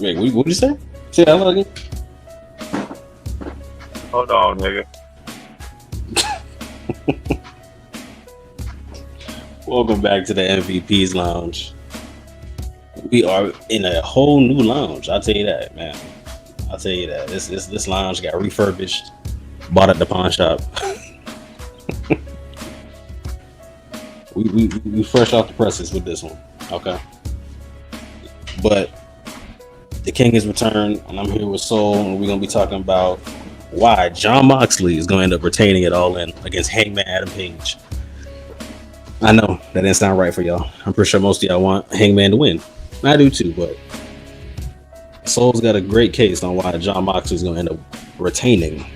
Wait, what did you say? Say that again. Hold on, nigga. Welcome back to the MVP's Lounge. We are in a whole new lounge. I'll tell you that, man. I'll tell you that. This lounge got refurbished, bought at the pawn shop. we fresh off the presses with this one, okay? But the King has returned, and I'm here with Soul, and we're gonna be talking about why Jon Moxley is gonna end up retaining it All In against Hangman Adam Page. I know that didn't sound right for y'all. I'm pretty sure most of y'all want Hangman to win. I do too, but Soul's got a great case on why Jon Moxley is gonna end up retaining.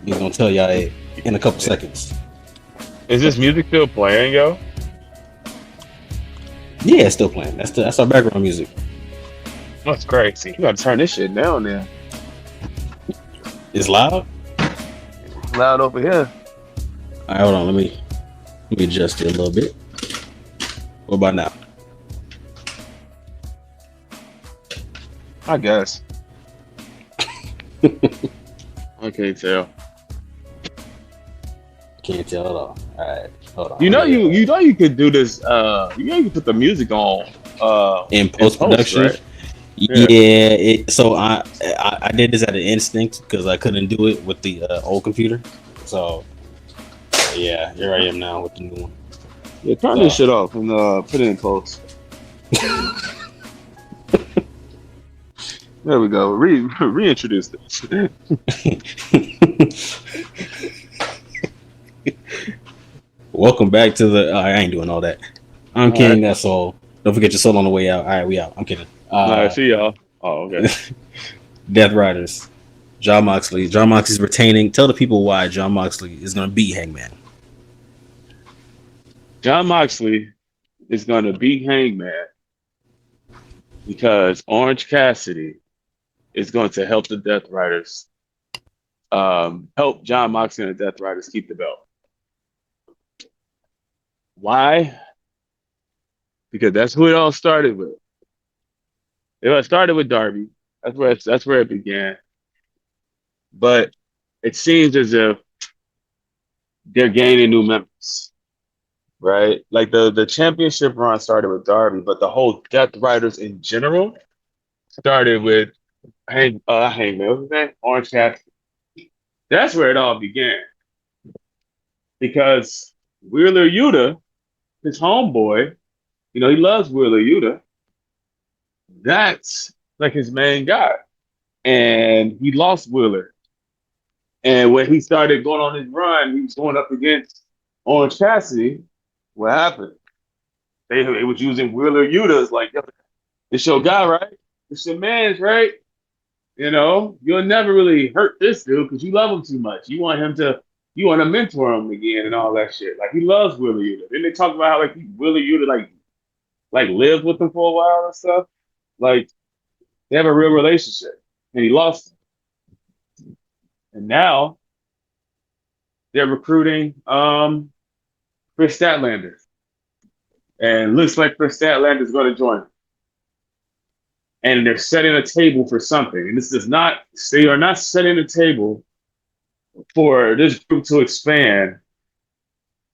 He's gonna tell y'all in a couple seconds. Is this music still playing, yo? Yeah, it's still playing. That's our background music. That's crazy. You gotta turn this shit down now. It's loud? It's loud over here. Alright, hold on, let me adjust it a little bit. What about now? I guess. I can't tell. Can't tell at all. Alright, hold on. You know you could do this. You can put the music on in post production. Right? Yeah. So I did this at an instinct because I couldn't do it with the old computer. So yeah, here I am now with the new one. Yeah, turn this shit off and put it in post. There we go. Reintroduce this. Welcome back to the. I ain't doing all that. I'm kidding. Right. That's all. Don't forget your soul on the way out. All right, we out. I'm kidding. All right, see y'all. Oh, okay. Death Riders. Jon Moxley. Jon Moxley's retaining. Tell the people why Jon Moxley is going to beat Hangman. Jon Moxley is going to beat Hangman because Orange Cassidy is going to help the Death Riders, help Jon Moxley and the Death Riders keep the belt. Why? Because that's who it all started with. It started with Darby. That's where it began. But it seems as if they're gaining new members, right? Like the championship run started with Darby, but the whole Death Riders in general started with Hangman. What's his name? Orange Cassidy. That's where it all began. Because Wheeler Yuta, his homeboy, he loves Wheeler Yuta. That's like his main guy. And he lost Wheeler. And when he started going on his run, he was going up against Orange Cassidy. What happened? They was using Wheeler Yuta as like, this your guy, right? This your man's, right? You'll never really hurt this dude because you love him too much. You want to mentor him again and all that shit. Like, he loves Wheeler Yuta. Then they talk about how like Wheeler Yuta like lived with him for a while and stuff. Like, they have a real relationship. And he lost him. And now they're recruiting Kris Statlander. And looks like Kris Statlander is going to join them. And they're setting a table for something. And they are not setting a table for this group to expand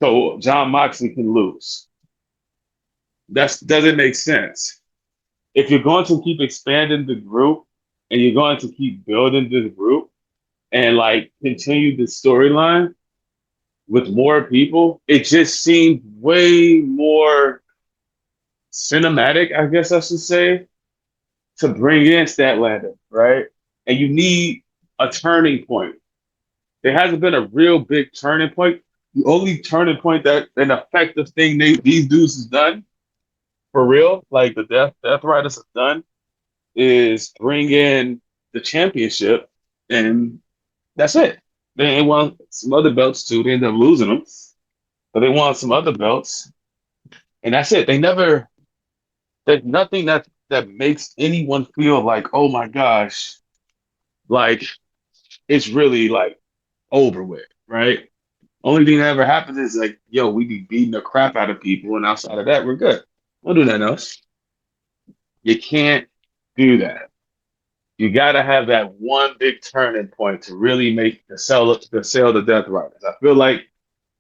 so Jon Moxley can lose. That doesn't make sense. If you're going to keep expanding the group and you're going to keep building this group and like continue the storyline with more people, it just seemed way more cinematic, I guess I should say, to bring in Statlander, right? And you need a turning point. There hasn't been a real big turning point. The only turning point that an effective thing these dudes has done, for real, like the Death Riders have done, is bring in the championship, and that's it. They want some other belts too. They end up losing them, but they want some other belts, and that's it. There's nothing that makes anyone feel like, oh my gosh, like it's really like over with, right? Only thing that ever happens is like, yo, we be beating the crap out of people, and outside of that, we're good. We'll do nothing else. You can't do that. You got to have that one big turning point to really make the sell the Death Riders. I feel like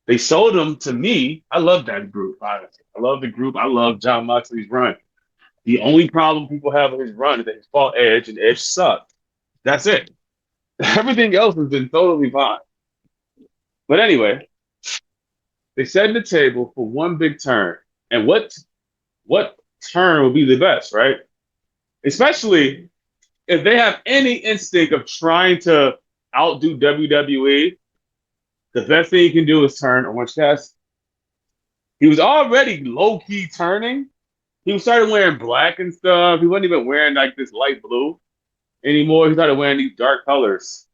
they sold them to me. I love that group, honestly. I love the group. I love Jon Moxley's run. The only problem people have with his run is that he fought Edge and Edge sucked. That's it. Everything else has been totally fine. But anyway, they set the table for one big turn. And what turn would be the best, right? Especially if they have any instinct of trying to outdo WWE, the best thing you can do is turn Orange Cassidy. He was already low-key turning. He started wearing black and stuff. He wasn't even wearing like this light blue anymore. He started wearing these dark colors,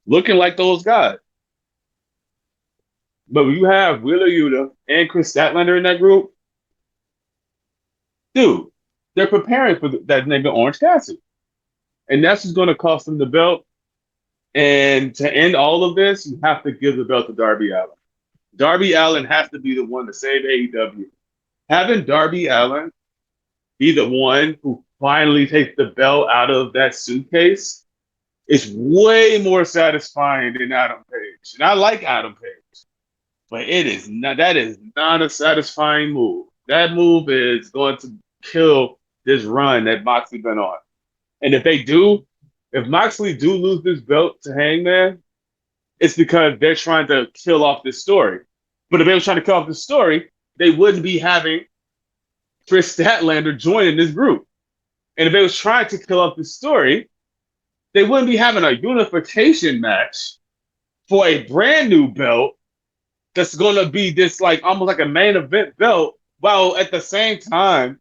looking like those guys. But when you have Wheeler Yuta and Kris Statlander in that group, dude, they're preparing for that nigga Orange Cassidy. And that's what's going to cost them the belt. And to end all of this, you have to give the belt to Darby Allen. Darby Allen has to be the one to save AEW. Having Darby Allen be the one who finally takes the belt out of that suitcase is way more satisfying than Adam Page. And I like Adam Page, but that is not a satisfying move. That move is going to kill this run that Moxley been on. And if Moxley do lose this belt to Hangman, it's because they're trying to kill off this story. But if they were trying to kill off this story, they wouldn't be having Kris Statlander joining this group. And if they was trying to kill off this story, they wouldn't be having a unification match for a brand new belt that's going to be this like almost like a main event belt, while at the same time,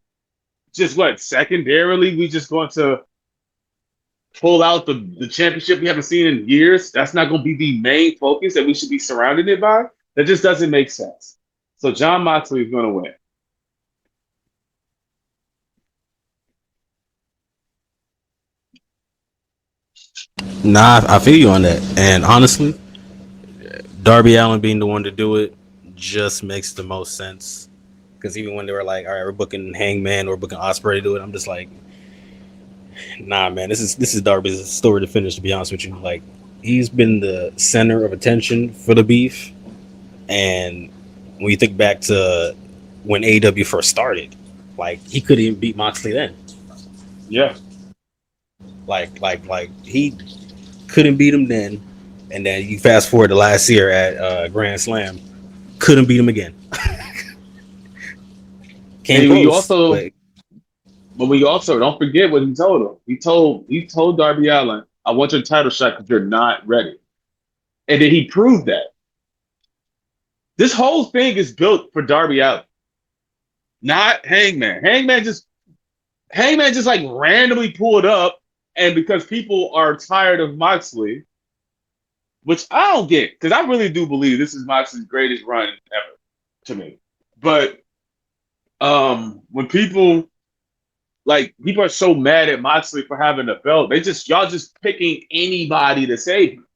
secondarily, we just going to pull out the championship we haven't seen in years. That's not going to be the main focus that we should be surrounded it by. That just doesn't make sense. So Jon Moxley is going to win. Nah, I feel you on that. And honestly, Darby Allen being the one to do it just makes the most sense. Because even when they were like, all right, we're booking Hangman or booking Ospreay to do it, I'm just like, nah, man, this is Darby's story to finish, to be honest with you. Like, he's been the center of attention for the beef. And when you think back to when AEW first started, like, he couldn't even beat Moxley then. Yeah. Like he couldn't beat him then. And then you fast forward to last year at Grand Slam, couldn't beat him again. But we also don't forget what he told him. He told Darby Allen, "I want your title shot because you're not ready," and then he proved that. This whole thing is built for Darby Allen, not Hangman. Hangman just like randomly pulled up, and because people are tired of Moxley, which I don't get, because I really do believe this is Moxley's greatest run ever to me. But when people are so mad at Moxley for having a belt, y'all just picking anybody to save him.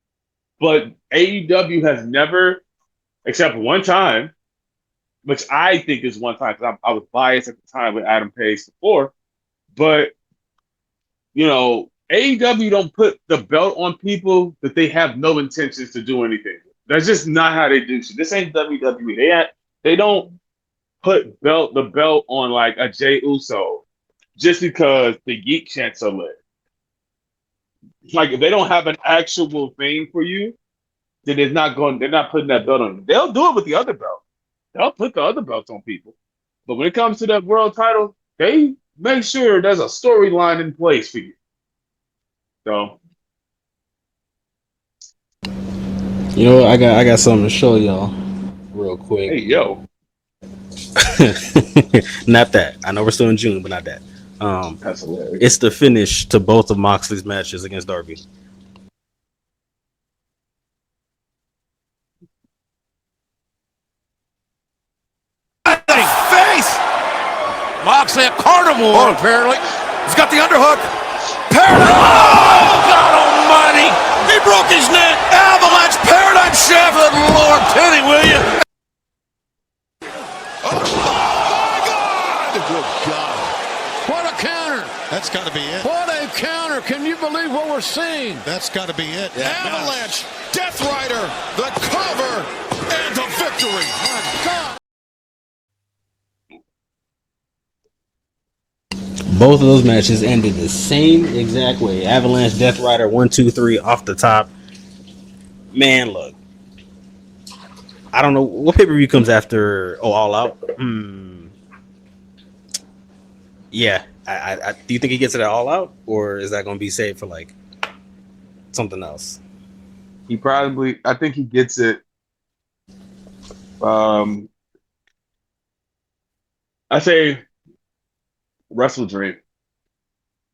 But AEW has never, except one time, which I think is one time because I was biased at the time with Adam Page before, but AEW don't put the belt on people that they have no intentions to do anything. That's just not how they do shit. This ain't WWE. They don't put the belt on like a Jey Uso just because the geek chants are lit. Like, if they don't have an actual thing for you, then they're not putting that belt on you. They'll do it with the other belt. They'll put the other belts on people. But when it comes to that world title, they make sure there's a storyline in place for you. So, I got something to show y'all real quick. Hey, yo. Not that. I know we're still in June, but not that. That's hilarious. It's the finish to both of Moxley's matches against Darby. Face! Moxley a carnivore, apparently. He's got the underhook. Oh, God almighty! He broke his neck. Avalanche paradigm shift. Good Lord, Penny, will you? Oh, my God! Good God. What a counter. That's got to be it. Connor, can you believe what we're seeing? That's got to be it. Yeah, Avalanche, Death Rider, the cover, and the victory. My God. Both of those matches ended the same exact way. Avalanche, Death Rider, 1, 2, 3 off the top. Man, look. I don't know what pay-per-view comes after. Oh, All Out. Yeah. I do you think he gets it at All Out, or is that going to be saved for like something else? I think he gets it. I say Wrestle Dream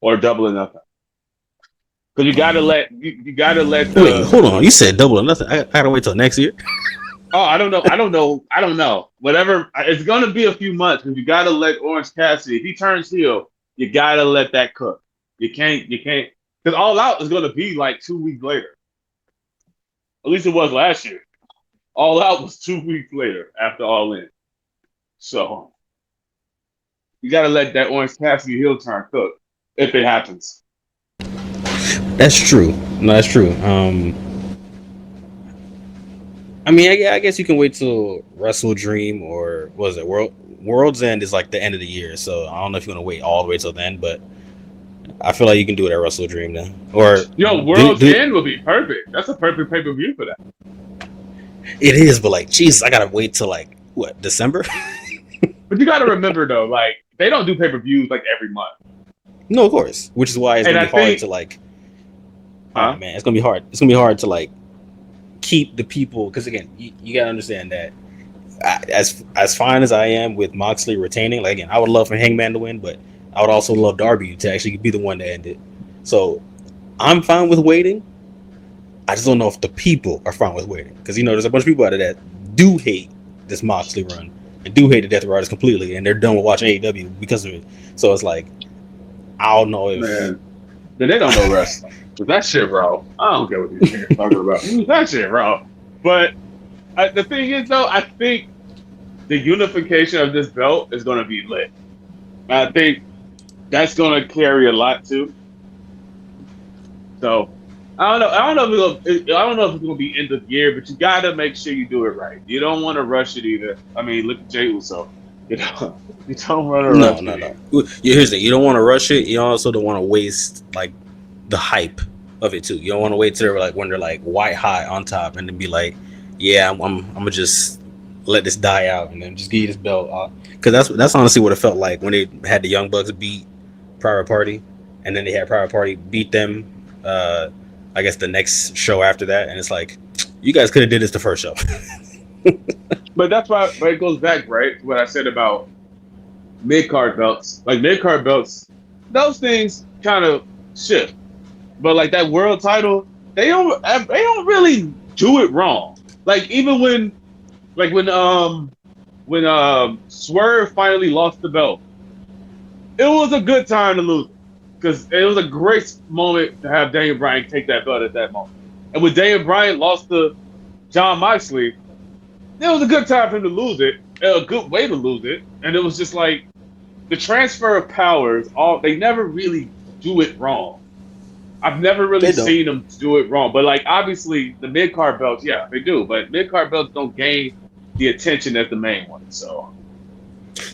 or Double or Nothing. Because you gotta let the. Wait, hold on. You said Double or Nothing. I gotta wait till next year. Oh, I don't know. Whatever. It's gonna be a few months because you gotta let Orange Cassidy. If he turns heel, you gotta let that cook. You can't. Because All Out is gonna be like 2 weeks later. At least it was last year. All Out was 2 weeks later after All In. So you gotta let that Orange Cassidy heel turn cook if it happens. That's true. No, that's true. I mean, I guess you can wait till Wrestle Dream or what is it? World's End is like the end of the year, so I don't know if you want to wait all the way till then, but I feel like you can do it at Wrestle Dream then. Or World's End will be perfect. That's a perfect pay-per-view for that. It is, but like, Jesus, I gotta wait till like what, December? But you gotta remember though, like they don't do pay-per-views like every month. No, of course. Which is why it's gonna be hard to like. Oh man, it's gonna be hard. It's gonna be hard to like keep the people, because again, you gotta understand that as fine as I am with Moxley retaining, like again, I would love for Hangman to win, but I would also love Darby to actually be the one to end it. So I'm fine with waiting. I just don't know if the people are fine with waiting, because there's a bunch of people out there that do hate this Moxley run and do hate the Death Riders completely, and they're done with watching AEW because of it. So it's like, I don't know if then they don't know wrestling. But that shit, bro. I don't care what these niggas talking about. That shit, bro. But the thing is, though, I think the unification of this belt is going to be lit. I think that's going to carry a lot too. So I don't know. I don't know if it's going to be end of year, but you got to make sure you do it right. You don't want to rush it either. I mean, look at Jey Uso. You don't want to rush it. No. Here's the thing. You don't want to rush it. You also don't want to waste like the hype of it too. You don't want to wait till they're like when they're like white hot on top and then be like, yeah, I'm gonna just let this die out and then just give you this belt. Because that's honestly what it felt like when they had the Young Bucks beat Private Party, and then they had Private Party beat them. I guess the next show after that, and it's like, you guys could have did this the first show. But that's why it goes back, right, to what I said about mid-card belts. Like mid-card belts, those things kind of shift. But like that world title, they don't really do it wrong. Like even when Swerve finally lost the belt, it was a good time to lose it because it was a great moment to have Daniel Bryan take that belt at that moment. And when Daniel Bryan lost to Jon Moxley, it was a good time for him to lose it, a good way to lose it, and it was just like the transfer of powers. They never really do it wrong. I've never really seen them do it wrong, but like obviously the mid card belts, yeah, they do, but mid card belts don't gain the attention as the main one. So,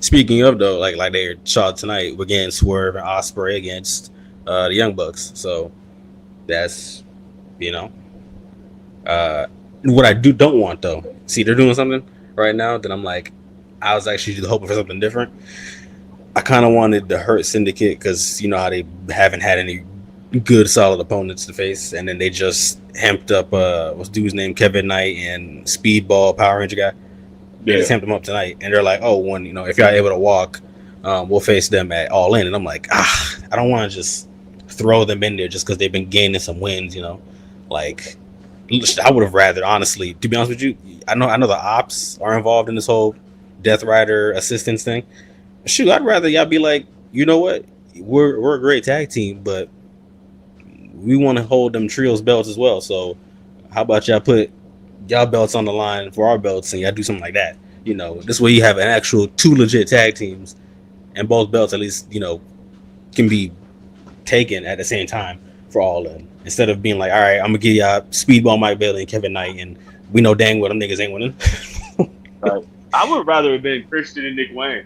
speaking of though, like they shot tonight, we're getting Swerve and Ospreay against the Young Bucks. So that's what I don't want though. See, they're doing something right now that I'm like, I was actually hoping for something different. I kind of wanted the Hurt Syndicate because you know how they haven't had any good solid opponents to face, and then they just hemped up what's dude's name, Kevin Knight and Speedball Power Ranger guy. They just hemped them up tonight, and they're like, oh, if you're able to walk, we'll face them at All In. And I'm like, I don't want to just throw them in there just because they've been gaining some wins, like I would have rather, honestly, to be honest with you, I know the ops are involved in this whole Death Rider assistance thing. Shoot, I'd rather y'all be like, you know what, we're a great tag team, but we want to hold them trios belts as well. So how about y'all put y'all belts on the line for our belts and y'all do something like that? This way you have an actual 2 legit tag teams and both belts at least, can be taken at the same time for All In. Instead of being like, all right, I'm gonna give y'all Speedball Mike Bailey and Kevin Knight, and we know dang well them niggas ain't winning. Right. I would rather have been Christian and Nick Wayne.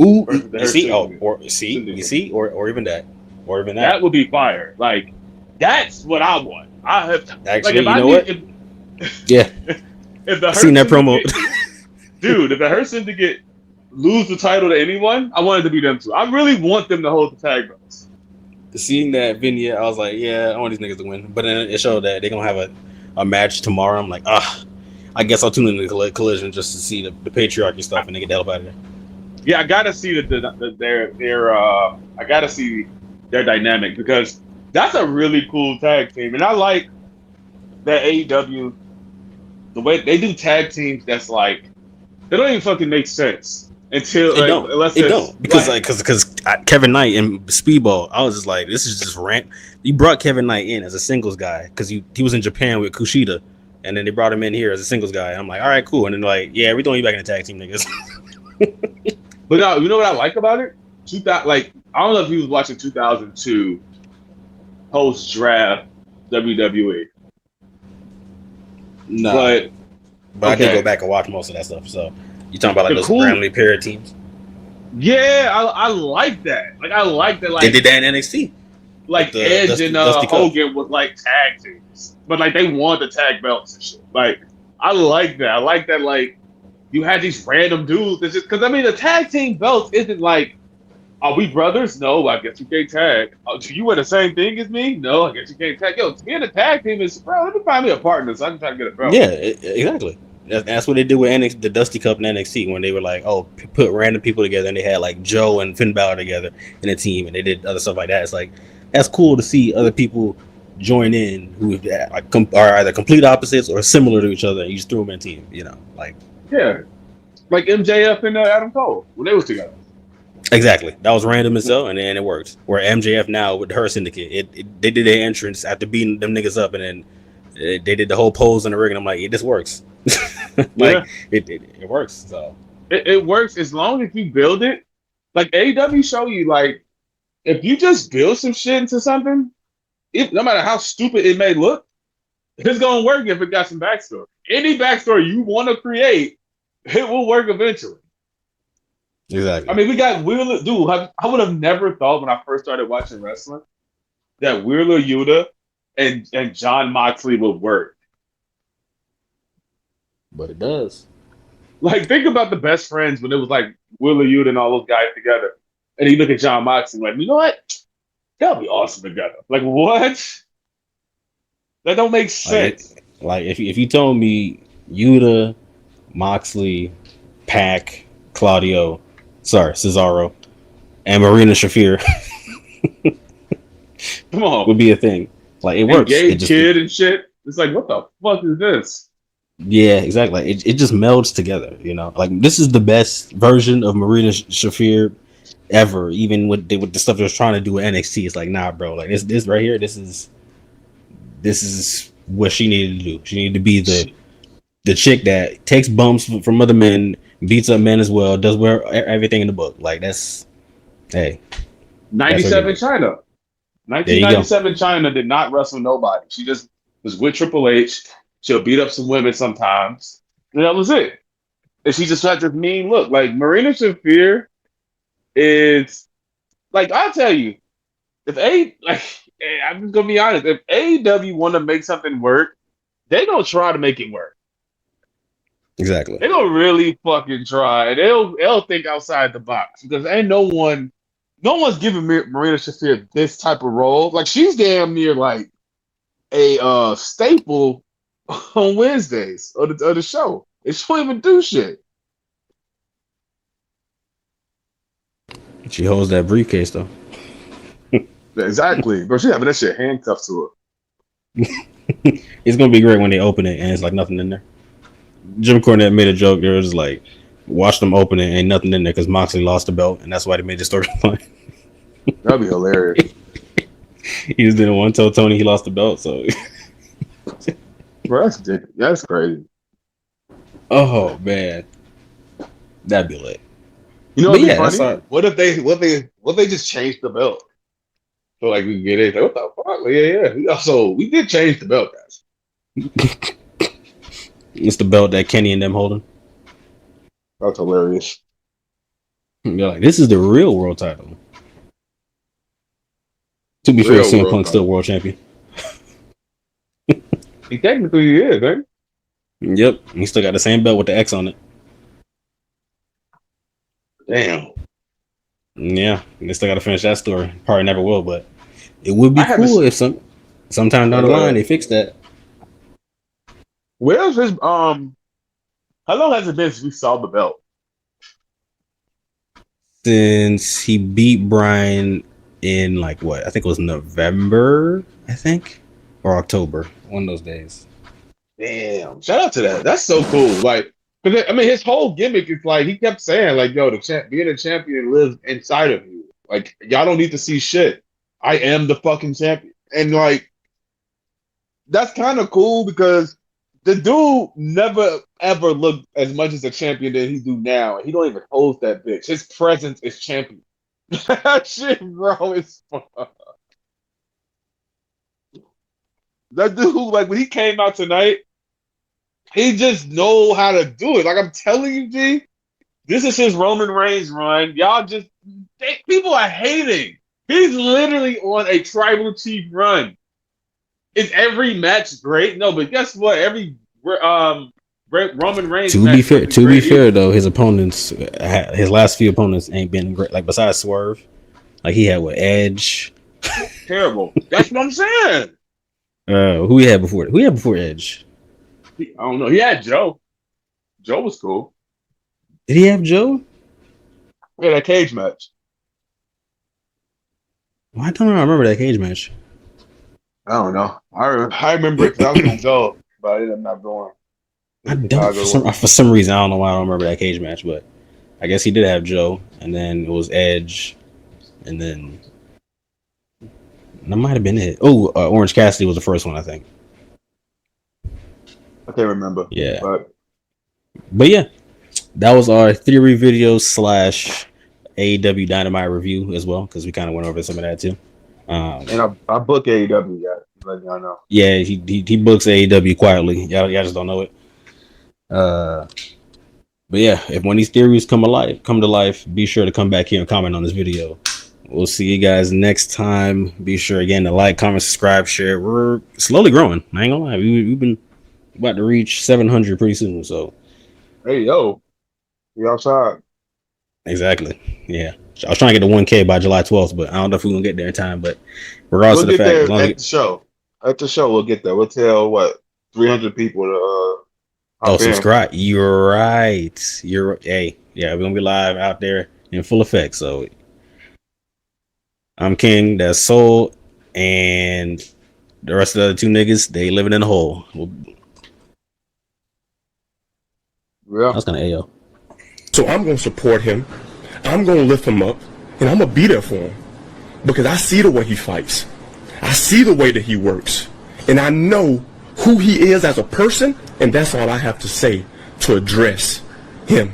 Ooh, versus the you see, Hurt or even that, That would be fire. Like, that's what I want. I have Actually, like, you know what? If the Hurt Seen that promo. Dude, if it hurts him to lose the title to anyone, I want it to be them two. I really want them to hold the tag belts. Seeing that vignette, I was like, yeah, I want these niggas to win. But then it showed that they're gonna have a match tomorrow. I'm like, I guess I'll tune into the Collision just to see the patriarchy stuff and they get the hell out of there. Yeah, I gotta see I gotta see their dynamic, because that's a really cool tag team, and I like that AEW, the way they do tag teams. That's like, they don't even fucking make sense until because Kevin Knight and Speedball, I was just like, this is just rant. You brought Kevin Knight in as a singles guy because he was in Japan with Kushida, and then they brought him in here as a singles guy. I'm like, all right, cool. And then like, yeah, we're throwing you back in the tag team, niggas. But now, you know what I like about it? I don't know if he was watching 2002 post-draft WWE. No, but I did go back and watch most of that stuff. So you talking about like those Grammy Parrot teams? Yeah, I like that. Like, I like that. Like, they did that in NXT. Like Edge and Hogan was like tag teams, but like they won the tag belts and shit. Like, I like that. I like that. Like, you had these random dudes. It's just because, I mean, the tag team belts isn't like, are we brothers? No, I guess you can't tag. Do you wear the same thing as me? No, I guess you can't tag. Yo, being a tag team is, bro, let me find me a partner so I can try to get a belt. Yeah, exactly. That's what they did with the Dusty Cup and NXT, when they were like, oh, put random people together, and they had like Joe and Finn Balor together in a team, and they did other stuff like that. It's like, that's cool to see other people join in who are either complete opposites or similar to each other, and you just threw them in a team, you know, like. Yeah. Like MJF and Adam Cole when they was together. Exactly, that was random as hell, and then it worked. Where MJF now with her syndicate, they did their entrance after beating them niggas up, and then they did the whole pose in the ring, and I'm like, this works. Like, it works. So it works as long as you build it. Like, AEW show you, like, if you just build some shit into something, no matter how stupid it may look, it's gonna work if it got some backstory. Any backstory you want to create, it will work eventually. Exactly. I mean, we got Wheeler. Dude, I would have never thought when I first started watching wrestling that Wheeler Yuta and Jon Moxley would work. But it does. Like, think about the Best Friends when it was like Wheeler Yuta and all those guys together. And you look at Jon Moxley like, you know what? That'll be awesome together. Like, what? That don't make sense. Like if you told me Yuta, Moxley, Pac, Cesaro, and Marina Shafir come on, would be a thing. Like, it works. Gay kid and shit. It's like, what the fuck is this? Yeah, exactly. It just melds together, you know. Like, this is the best version of Marina Shafir ever. Even with the stuff they was trying to do with NXT, it's like, nah, bro. Like, this right here, this is what she needed to do. She needed to be the chick that takes bumps from other men, beats up men as well, does everything in the book. Like, that's, hey. 97 China. 1997 China did not wrestle nobody. She just was with Triple H. She'll beat up some women sometimes. And that was it. And she just had this mean look. Like, Marina Shafir is, like, I'll tell you, I'm just gonna be honest, if AEW want to make something work, they gonna try to make it work. Exactly. They gonna really fucking try. And they'll think outside the box, because ain't no one's giving Marina Shafir this type of role. Like, she's damn near like a staple on Wednesdays of the show. And she don't even do shit. She holds that briefcase though. Exactly, bro. She having that shit handcuffed to her. It's gonna be great when they open it and it's like nothing in there. Jim Cornette made a joke. There was like, watch them open it and ain't nothing in there because Moxley lost the belt, and that's why they made the storyline. That'd be hilarious. He just didn't want to tell Tony he lost the belt, so. Bro, that's ridiculous. That's crazy. Oh man, that'd be lit. You know what'd be funny? What if they just changed the belt? so like we can get it. Like, what the fuck? Yeah. Also, we did change the belt, guys. It's the belt that Kenny and them holding. That's hilarious. You're like, this is the real world title. To be fair, CM Punk's still world champion. He technically is, right? Yep, he still got the same belt with the X on it. Damn. Yeah, they still got to finish that story. Probably never will, but it would be cool if sometime down the line they fix that. Where's his how long has it been since we saw the belt? Since he beat Bryan in like what? I think it was November, or October. One of those days. Damn! Shout out to that. That's so cool. Like, because I mean, his whole gimmick is like he kept saying, like, "Yo, being a champion lives inside of you. Like, y'all don't need to see shit. I am the fucking champion." And like, that's kind of cool because the dude never ever looked as much as a champion that he do now. He don't even hold that bitch. His presence is champion. That shit, bro, is fun. That dude, like when he came out tonight, he just know how to do it. Like I'm telling you, G, this is his Roman Reigns run. Y'all just people are hating. He's literally on a tribal chief run. Is every match great? No, but guess what? Every Roman Reigns. To be fair though, his opponents, his last few opponents ain't been great. Like besides Swerve, like he had with Edge. Terrible. That's what I'm saying. Who he had before? Who he had before Edge? I don't know. He had Joe. Joe was cool. Did he have Joe? Yeah, that cage match. Why don't I remember that cage match? I don't know. I remember it because I was going to go, but I ended up not going. I don't. For some reason, I don't know why I don't remember that cage match, but I guess he did have Joe, and then it was Edge, and then that might have been it. Oh, Orange Cassidy was the first one, I think. I can't remember. Yeah, but yeah, that was our theory video / AEW Dynamite review as well, because we kind of went over some of that too. And I book AEW, guys. Let y'all know. Yeah, he books AEW quietly. Y'all just don't know it. But yeah, if one of these theories come to life, be sure to come back here and comment on this video. We'll see you guys next time. Be sure again to like, comment, subscribe, share. We're slowly growing. I ain't gonna lie. We've been about to reach 700 pretty soon. So hey yo, we outside. Exactly. Yeah. I was trying to get to 1K by July 12th, but I don't know if we're gonna get there in time. But regardless of the fact, at the show. At the show, we'll get there. We'll tell 300 people to subscribe. You're right. Hey, yeah, we're gonna be live out there in full effect. So I'm King, that's Soul, and the rest of the other two niggas, they living in a hole. Yeah. That's kind of AO. So I'm going to support him. I'm going to lift him up. And I'm going to be there for him. Because I see the way he fights. I see the way that he works. And I know who he is as a person. And that's all I have to say to address him.